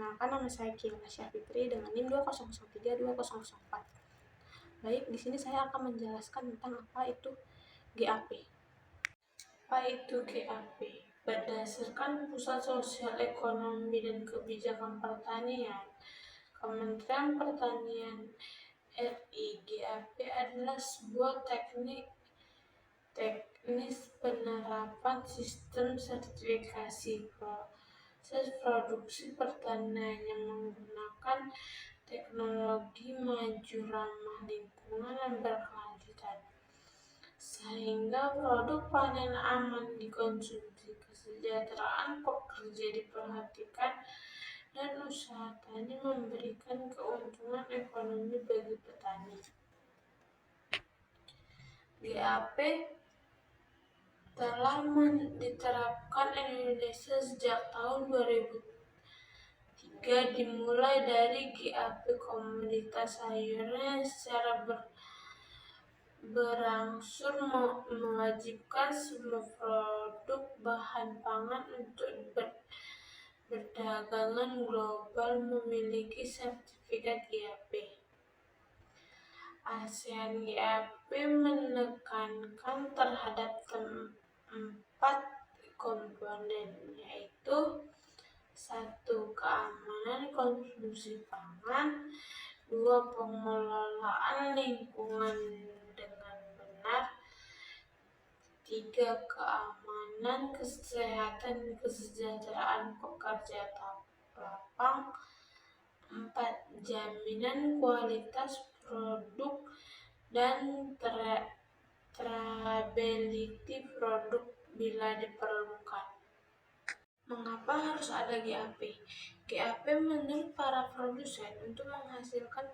Perkenalkan, nama saya Kiela Syafitri dengan NIM 20032004. Baik, di sini saya akan menjelaskan tentang apa itu GAP. Apa itu GAP? Berdasarkan Pusat Sosial Ekonomi dan Kebijakan Pertanian, Kementerian Pertanian RI, GAP adalah sebuah teknis penerapan sistem sertifikasi proses produksi pertanian yang menggunakan teknologi maju, ramah lingkungan, dan berkelanjutan, sehingga produk panen aman dikonsumsi, kesejahteraan pekerja diperhatikan, dan usaha tani memberikan keuntungan ekonomi bagi petani. GAP telah diterapkan Indonesia sejak tahun 2003, dimulai dari GAP komoditas sayuran secara berangsur mewajibkan semua produk bahan pangan untuk perdagangan global memiliki sertifikat GAP. ASEAN GAP menekankan terhadap 4 komponen, yaitu 1. Keamanan konsumsi pangan, 2. Pengelolaan lingkungan dengan benar, 3. Keamanan kesehatan dan kesejahteraan pekerja lapang, 4. Jaminan kualitas produk dan traceability produk bila diperlukan. Mengapa harus ada GAP? GAP menurut para produsen untuk menghasilkan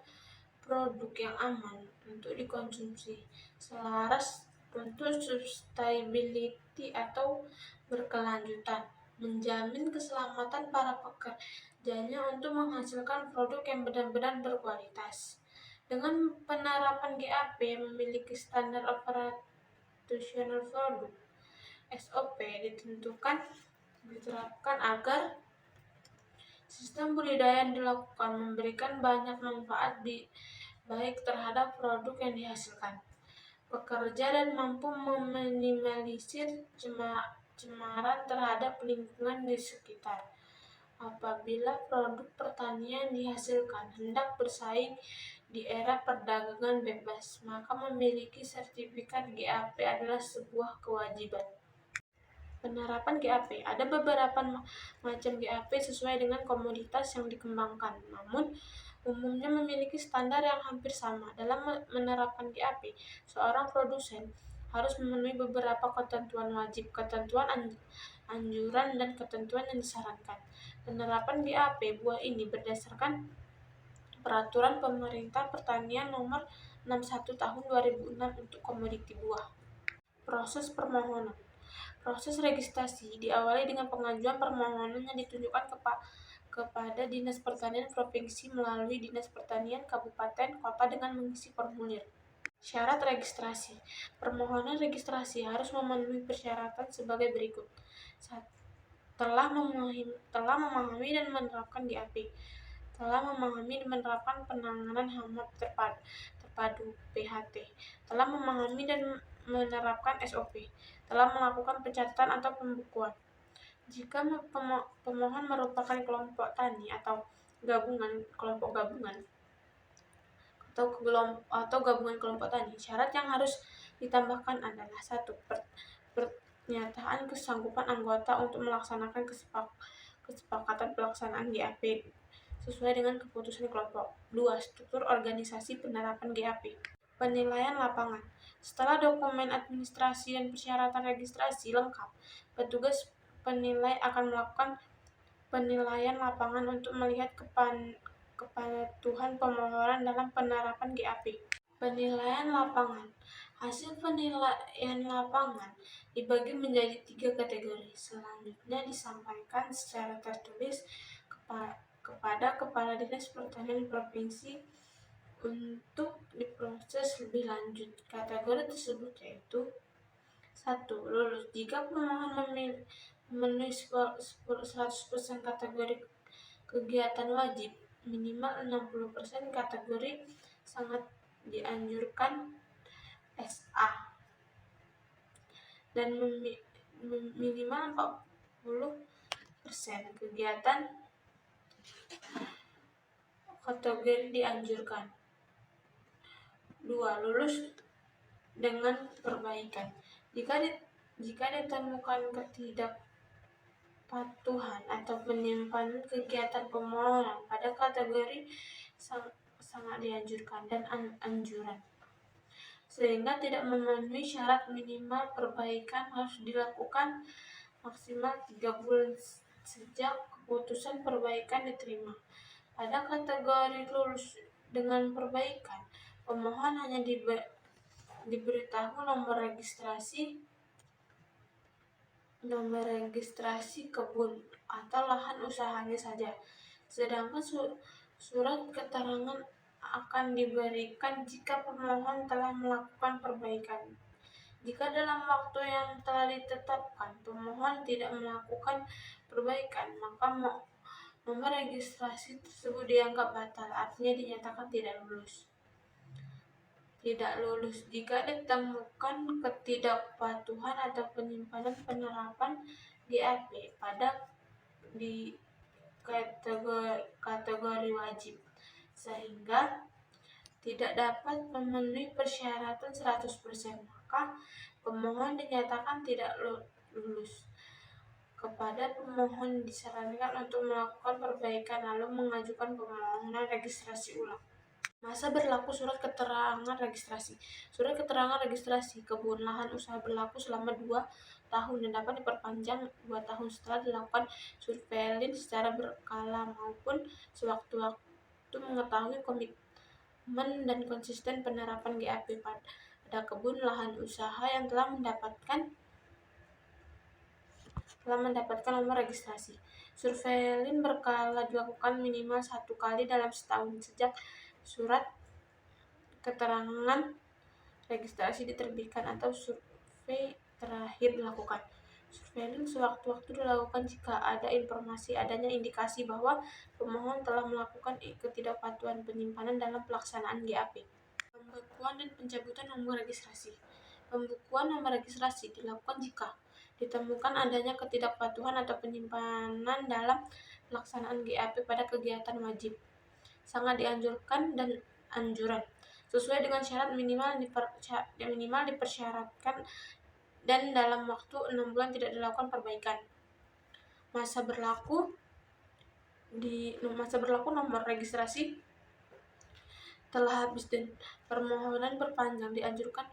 produk yang aman untuk dikonsumsi, selaras untuk sustainability atau berkelanjutan, menjamin keselamatan para pekerjanya untuk menghasilkan produk yang benar-benar berkualitas. Dengan penerapan GAP yang memiliki standar operasional produk (SOP) diterapkan agar sistem budidaya yang dilakukan memberikan banyak manfaat baik terhadap produk yang dihasilkan, pekerja, dan mampu meminimalisir cemaran terhadap lingkungan di sekitar. Apabila produk pertanian dihasilkan hendak bersaing di era perdagangan bebas, maka memiliki sertifikat GAP adalah sebuah kewajiban. Penerapan GAP. Ada beberapa macam GAP sesuai dengan komoditas yang dikembangkan, namun umumnya memiliki standar yang hampir sama. Dalam menerapkan GAP, seorang produsen harus memenuhi beberapa ketentuan wajib, ketentuan anjuran, dan ketentuan yang disarankan. Penerapan GAP buah ini berdasarkan Peraturan Pemerintah Pertanian Nomor 61 Tahun 2006 untuk komoditi buah. Proses permohonan. Proses registrasi diawali dengan pengajuan permohonan yang ditunjukkan kepada Dinas Pertanian Provinsi melalui Dinas Pertanian Kabupaten Kota dengan mengisi formulir. Syarat registrasi. Permohonan registrasi harus memenuhi persyaratan sebagai berikut. 1. Telah memahami dan menerapkan GAP. Telah memahami dan menerapkan penanganan hama terpadu (PHT). Telah memahami dan menerapkan SOP. Telah melakukan pencatatan atau pembukuan. Jika pemohon merupakan kelompok tani atau kelompok gabungan atau gabungan kelompok tani, syarat yang harus ditambahkan adalah 1. Pernyataan kesanggupan anggota untuk melaksanakan kesepakatan pelaksanaan GAP sesuai dengan keputusan kelompok. 2. Struktur organisasi penerapan GAP. Penilaian lapangan. Setelah dokumen administrasi dan persyaratan registrasi lengkap, petugas penilai akan melakukan penilaian lapangan untuk melihat kepatuhan pemohon dalam penerapan GAP. Penilaian lapangan. Hasil penilaian lapangan dibagi menjadi 3 kategori. Selanjutnya disampaikan secara tertulis kepada Kepala Dinas Pertanian Provinsi untuk diproses lebih lanjut. Kategori tersebut yaitu 1. Lulus. Jika pemohon memenuhi 100% kegiatan wajib, minimal 60% kategori sangat dianjurkan SA, dan minimal 40% kegiatan kategori dianjurkan. 2. Lulus dengan perbaikan. Jika ditemukan ketidakpatuhan atau penyimpanan kegiatan pemohonan pada kategori sangat dianjurkan dan anjuran, sehingga tidak memenuhi syarat, minimal perbaikan harus dilakukan maksimal 3 bulan sejak keputusan perbaikan diterima. Pada kategori lulus dengan perbaikan, pemohon hanya diberitahu nomor registrasi kebun atau lahan usahanya saja, sedangkan surat keterangan akan diberikan jika pemohon telah melakukan perbaikan. Jika dalam waktu yang telah ditetapkan pemohon tidak melakukan perbaikan, maka nomor registrasi tersebut dianggap batal, artinya dinyatakan tidak lulus. Jika ditemukan ketidakpatuhan atau penyimpanan penerapan GAP di kategori wajib, sehingga tidak dapat memenuhi persyaratan 100%, maka pemohon dinyatakan tidak lulus. Kepada pemohon disarankan untuk melakukan perbaikan lalu mengajukan permohonan registrasi ulang. Masa berlaku surat keterangan registrasi. Surat keterangan registrasi kebun lahan usaha berlaku selama 2 tahun dan dapat diperpanjang 2 tahun setelah dilakukan surveillance secara berkala maupun sewaktu-waktu mengetahui komitmen dan konsisten penerapan GAP pada kebun lahan usaha yang telah mendapatkan nomor registrasi. Surveillance berkala dilakukan minimal 1 kali dalam setahun sejak surat keterangan registrasi diterbitkan atau survei terakhir dilakukan. Surveillance sewaktu-waktu dilakukan jika ada adanya indikasi bahwa pemohon telah melakukan ketidakpatuhan penyimpanan dalam pelaksanaan GAP. Pembekuan dan pencabutan nomor registrasi. Pembekuan nomor registrasi dilakukan jika ditemukan adanya ketidakpatuhan atau penyimpanan dalam pelaksanaan GAP pada kegiatan wajib, sangat dianjurkan dan anjuran, sesuai dengan syarat minimal dipersyaratkan dan dalam waktu 6 bulan tidak dilakukan perbaikan. Masa berlaku nomor registrasi telah habis dan permohonan berpanjang, dianjurkan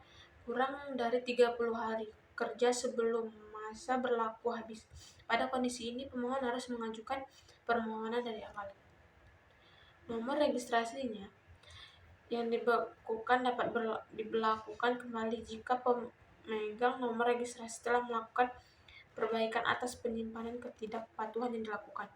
kurang dari 30 hari kerja sebelum masa berlaku habis. Pada kondisi ini pemohon harus mengajukan permohonan dari awal. Nomor registrasinya yang dibekukan dapat diberlakukan kembali jika pemegang nomor registrasi telah melakukan perbaikan atas penyimpanan ketidakpatuhan yang dilakukan.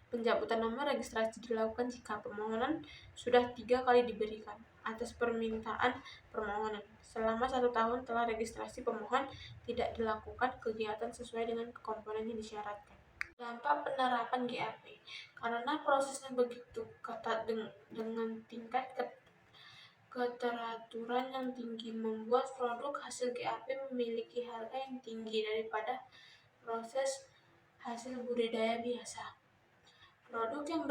Pencabutan nomor registrasi dilakukan jika permohonan sudah 3 kali diberikan atas permintaan permohonan. Selama 1 tahun telah registrasi pemohon tidak dilakukan kegiatan sesuai dengan komponen yang disyaratkan. Dampak penerapan GAP. Karena prosesnya begitu ketat dengan tingkat keteraturan yang tinggi, membuat produk hasil GAP memiliki harga yang tinggi daripada proses hasil budidaya biasa. Produk yang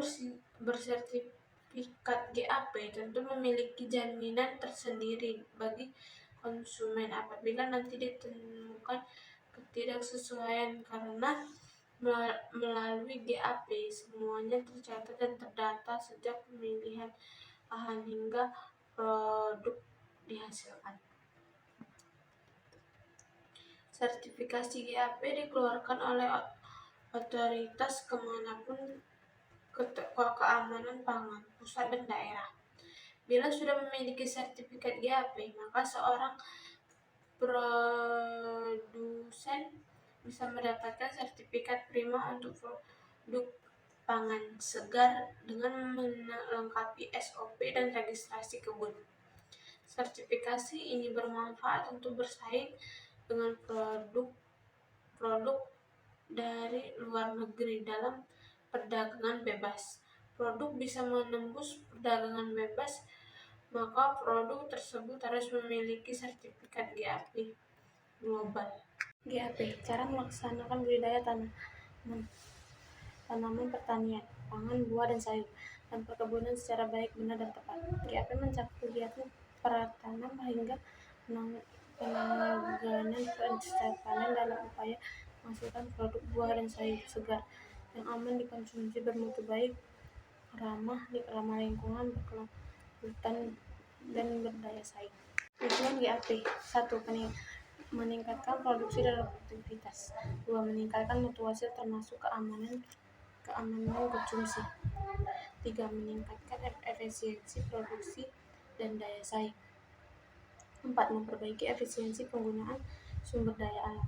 bersertifikat GAP tentu memiliki jaminan tersendiri bagi konsumen apabila nanti ditemukan ketidaksesuaian, karena melalui GAP semuanya tercatat dan terdata sejak pemilihan lahan hingga produk dihasilkan. Sertifikasi GAP dikeluarkan oleh otoritas keamanan pangan pusat dan daerah. Bila sudah memiliki sertifikat GAP, maka seorang produsen bisa mendapatkan sertifikat prima untuk produk pangan segar dengan melengkapi SOP dan registrasi kebun. Sertifikasi ini bermanfaat untuk bersaing dengan produk dari luar negeri dalam Perdagangan bebas. Produk bisa menembus perdagangan bebas, maka produk tersebut harus memiliki sertifikat GAP global. GAP, cara melaksanakan budidaya tanaman pertanian, pangan, buah dan sayur, dan perkebunan secara baik, benar, dan tepat. GAP mencakup kegiatan pratanam hingga penanggalan pasca panen dalam upaya menghasilkan produk buah dan sayur segar yang aman dikonsumsi, bermutu baik, ramah lingkungan, berkelanjutan, dan berdaya saing. Tujuan GAP: 1. Meningkatkan produksi dan produktivitas. 2. Meningkatkan mutu hasil termasuk keamanan konsumsi. 3. Meningkatkan efisiensi produksi dan daya saing. 4. Memperbaiki efisiensi penggunaan sumber daya alam.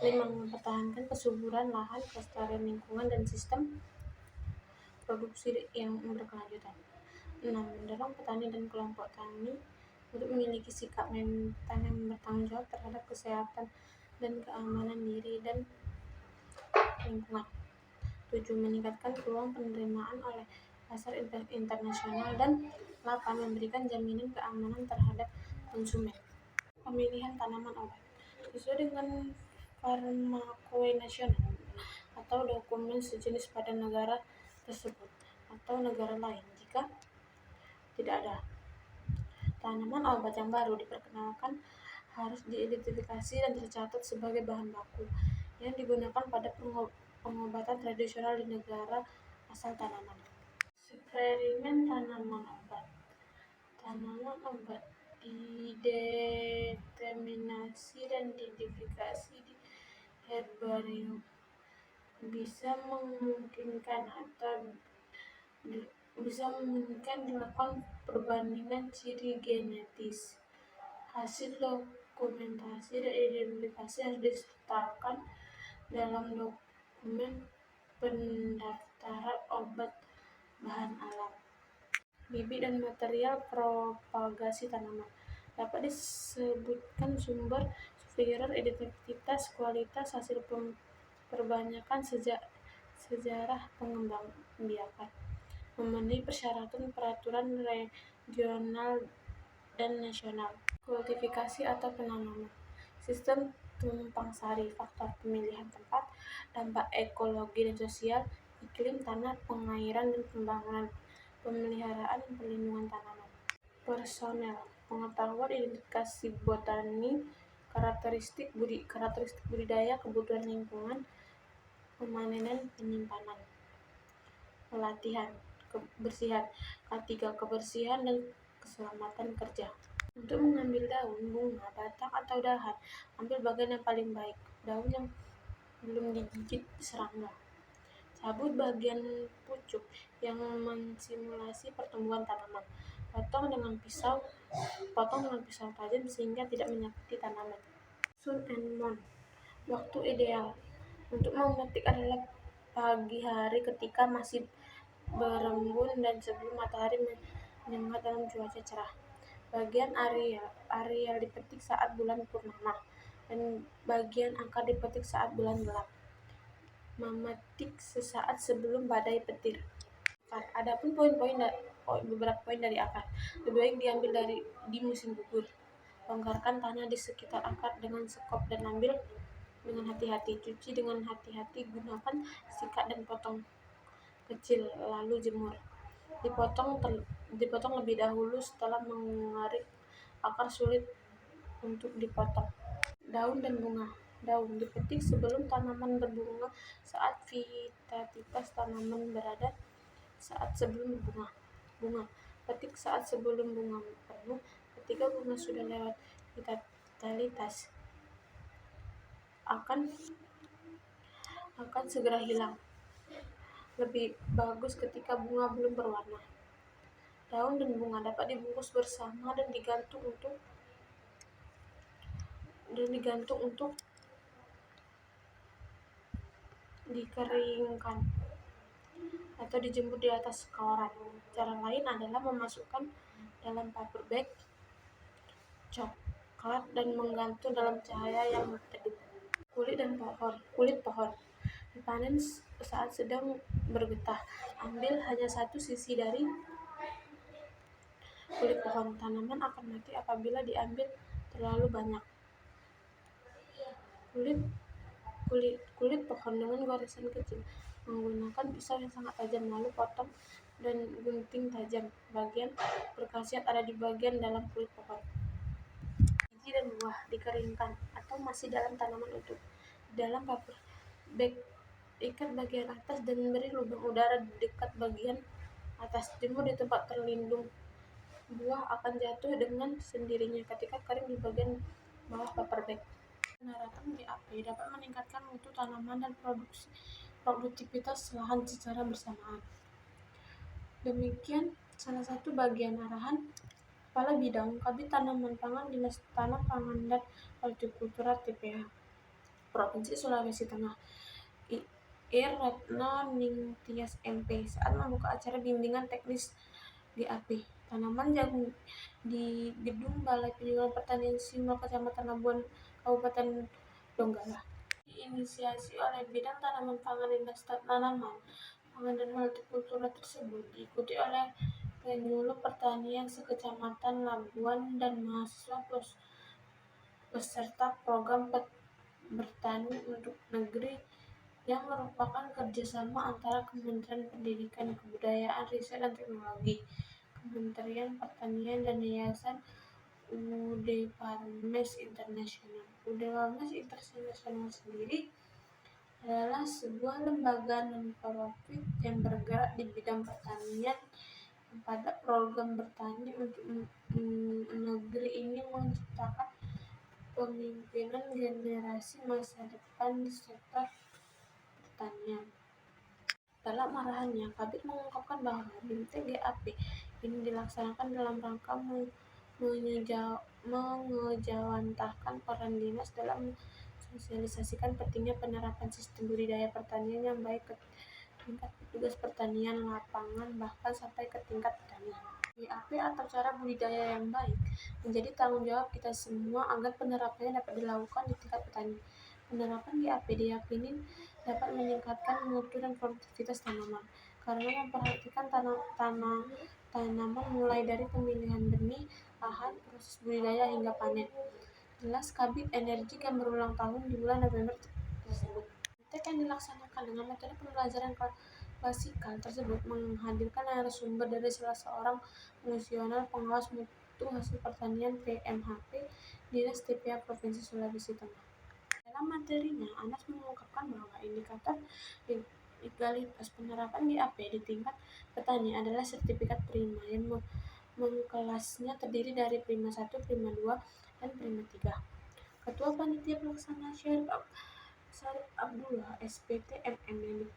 5. Mempertahankan kesuburan lahan, kelestarian lingkungan, dan sistem produksi yang berkelanjutan. 6. Mendorong petani dan kelompok tani untuk memiliki sikap tanam bertanggung jawab terhadap kesehatan dan keamanan diri dan lingkungan. 7. Meningkatkan peluang penerimaan oleh pasar internasional. Dan 8. Memberikan jaminan keamanan terhadap konsumen. Pemilihan tanaman obat sesuai dengan Farmakoe Nasional atau dokumen sejenis pada negara tersebut atau negara lain. Jika tidak ada tanaman obat yang baru diperkenalkan, harus diidentifikasi dan tercatat sebagai bahan baku yang digunakan pada pengobatan tradisional di negara asal tanaman. Eksperimen tanaman obat. Tanaman obat dideterminasi dan diidentifikasi di herbarium bisa memungkinkan dilakukan perbandingan ciri genetis. Hasil dokumentasi dan identifikasi harus disertakan dalam dokumen pendaftaran obat bahan alam. Bibit dan material propagasi tanaman. Dapat disebutkan sumber, subfigur, identitas, kualitas, hasil perbanyakan, sejarah pengembangbiakan. Memenuhi persyaratan peraturan regional dan nasional. Kultivasi atau penanaman. Sistem tumpang sari, faktor pemilihan tempat, dampak ekologi dan sosial, iklim, tanah, pengairan, dan pembangunan, pemeliharaan dan perlindungan tanaman. Personel, pengetahuan, identifikasi botani, karakteristik budidaya, kebutuhan lingkungan, pemanenan, penyimpanan. Pelatihan, kebersihan. K3, kebersihan dan keselamatan kerja. Untuk mengambil daun, bunga, batang, atau dahan, ambil bagian yang paling baik, daun yang belum digigit serangga. Cabut bagian pucuk yang mensimulasi pertumbuhan tanaman. Potong dengan pisau tajam sehingga tidak menyakiti tanaman. Sun and Moon. Waktu ideal untuk memetik adalah pagi hari ketika masih berembun dan sebelum matahari menyengat dalam cuaca cerah. Bagian areal dipetik saat bulan purnama dan bagian akar dipetik saat bulan gelap. Memetik sesaat sebelum badai petir. Adapun beberapa poin dari akar. Lebih baik diambil di musim gugur. Bongkarkan tanah di sekitar akar dengan sekop dan ambil dengan hati-hati. Cuci dengan hati-hati, gunakan sikat dan potong kecil, lalu jemur. Dipotong lebih dahulu setelah mengarik akar sulit untuk dipotong. Daun dan bunga. Daun dipetik sebelum tanaman berbunga saat vitalitas tanaman berada saat sebelum bunga. Bunga petik saat sebelum bunga penuh. Ketika bunga sudah lewat vitalitas akan segera hilang. Lebih bagus ketika bunga belum berwarna. Daun dan bunga dapat dibungkus bersama dan digantung untuk dikeringkan atau dijemur di atas koran. Cara lain adalah memasukkan dalam paper bag coklat dan menggantung dalam cahaya yang teduh. Kulit pohon. dipanen saat sedang bergetah. Ambil hanya satu sisi dari kulit pohon. Tanaman akan mati apabila diambil terlalu banyak. Kulit pohon dengan goresan kecil. Menggunakan pisau yang sangat tajam, lalu potong dan gunting tajam. Bagian berkhasiat ada di bagian dalam kulit pohon. Biji dan buah dikeringkan atau masih dalam tanaman utuh. Di dalam paper bag, ikat bagian atas dan beri lubang udara di dekat bagian atas. Jemur di tempat terlindung. Buah akan jatuh dengan sendirinya ketika kering di bagian bawah paper bag. Pendaratan GAP dapat meningkatkan mutu tanaman dan produktivitas lahan secara bersamaan. Demikian salah satu bagian arahan Kepala Bidang Kabid Tanaman Pangan Dinas Tanah Pangan dan Hortikultura TPH Provinsi Sulawesi Tengah, Ir Retno Ningtyas MP, saat membuka acara bimbingan teknis GAP tanaman jagung di Gedung Balai Penjualan Pertanian Simal, Kecamatan Labuan, Kabupaten Donggala. Diinisiasi oleh Bidang Tanaman Pangan Dinas Tanaman Pangan dan Hortikultura tersebut diikuti oleh penyuluh pertanian sekecamatan Labuan dan mahasiswa peserta program bertani untuk negeri yang merupakan kerjasama antara Kementerian Pendidikan, Kebudayaan, Riset dan Teknologi, Kementerian Pertanian, dan Yayasan Udvarmes International. Udvarmes International sendiri adalah sebuah lembaga non-profit yang bergerak di bidang pertanian pada program bertani untuk negeri ini menciptakan pemimpinan generasi masa depan di sektor pertanian. Dalam arahannya, Kabid mengungkapkan bahwa BIMTEK GAP ini dilaksanakan dalam rangka mengejawantahkan peran dinas dalam sosialisasikan pentingnya penerapan sistem budidaya pertanian yang baik ke tingkat petugas pertanian lapangan bahkan sampai ke tingkat petani. GAP atau cara budidaya yang baik menjadi tanggung jawab kita semua agar penerapannya dapat dilakukan di tingkat petani. Penerapan GAP diyakini dapat meningkatkan mutu dan produktivitas tanaman karena memperhatikan tanaman mulai dari pemilihan benih, lahan, proses budidaya hingga panen. Jelas Kabid Energi yang berulang tahun di bulan November tersebut. BIMTEK yang dilaksanakan dengan metode pembelajaran klasikal tersebut menghadirkan narasumber dari salah seorang fungsional pengawas mutu hasil pertanian PMHP Dinas TPA Provinsi Sulawesi Tengah. Dalam materinya, Anas mengungkapkan bahwa indikator legalitas penerapan GAP di tingkat petani adalah sertifikat prima yang mengkelasnya terdiri dari prima 1, prima 2, dan prima 3. Ketua Panitia Pelaksana Syarif Abdullah SPT MM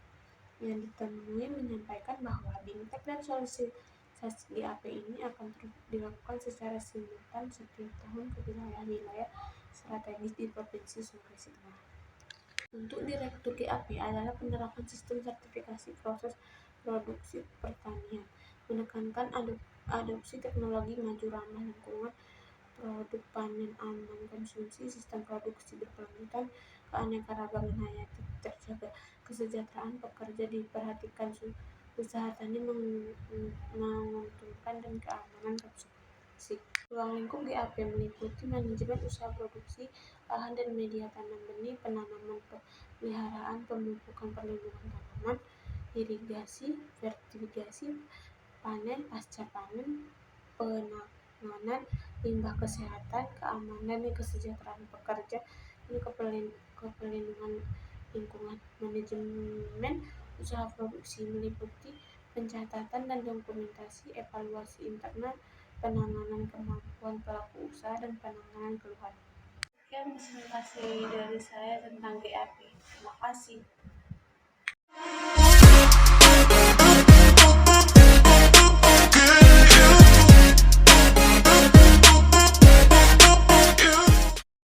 yang ditemui menyampaikan bahwa BIMTEK dan sosialisasi GAP ini akan terus dilakukan secara simultan setiap tahun ke wilayah-wilayah strategis di Provinsi Sulawesi Tengah. Untuk Direktur GAP adalah penerapan sistem sertifikasi proses produksi pertanian, menekankan adopsi teknologi maju ramah lingkungan, produk panen aman konsumsi, sistem produksi berkelanjutan, keanekaragaman hayati terjaga, kesejahteraan pekerja diperhatikan, usaha tani menguntungkan, dan keamanan konsumsi. Ruang lingkup GAP meliputi manajemen usaha produksi, lahan dan media tanam benih, penanaman, peliharaan, pemupukan, perlindungan tanaman, irigasi, fertigasi, panen, pasca panen, penanganan limbah, kesehatan, keamanan dan kesejahteraan pekerja, dan kepelindungan lingkungan. Manajemen usaha produksi meliputi pencatatan dan dokumentasi, evaluasi internal, penanganan kemampuan pelaku usaha, dan penanganan keluhan. Sekian presentasi dari saya tentang GAP. Terima kasih.